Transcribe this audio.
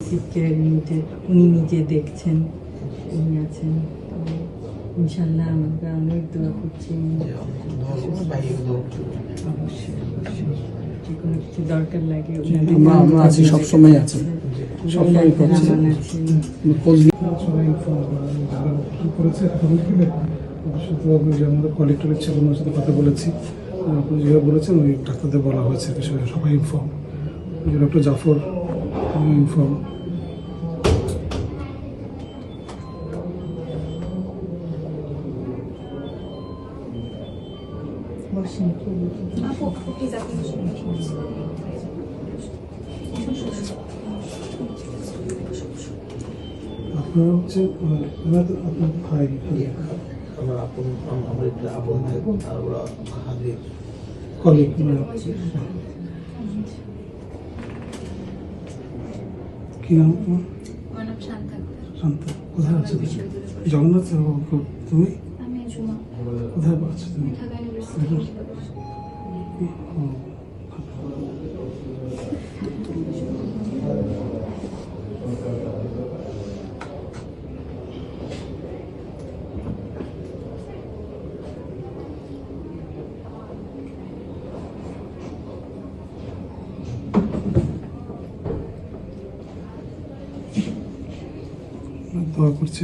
Intensive care ইউনিটে উনি নিজে দেখছেন, উনি আছেন। ইনশাল্লাহ আমরা অনেক দোয়া করছি। অবশ্যই যে কোনো কিছু দরকার লাগে আমরা আছি, সবসময় আছি, সবসময় করছি। কি করেছে শুধু আপনি যে আমাদের কলেক্টর ছিল ওনার সাথে কথা বলেছি, আপনি যেভাবে বলেছেন ওই ডাক্তারদের বলা হয়েছে বিষয়ে, সবাই ইনফর্ম। Doctor Zafar inform. আপনার হচ্ছে আপনার ভাই, আমার আপন, আমার একটা আপন ভাই, আর ওরা হাজির কলিগ। কি নাম তোমার? আমার নাম শান্তা। শান্তা। কোথায় আছো তুমি? জগন্নাথ তুমি আমি ঝুমা, কোথায় আছো তুমি? ঢাকা ইউনিভার্সিটি। দোয়া করছি।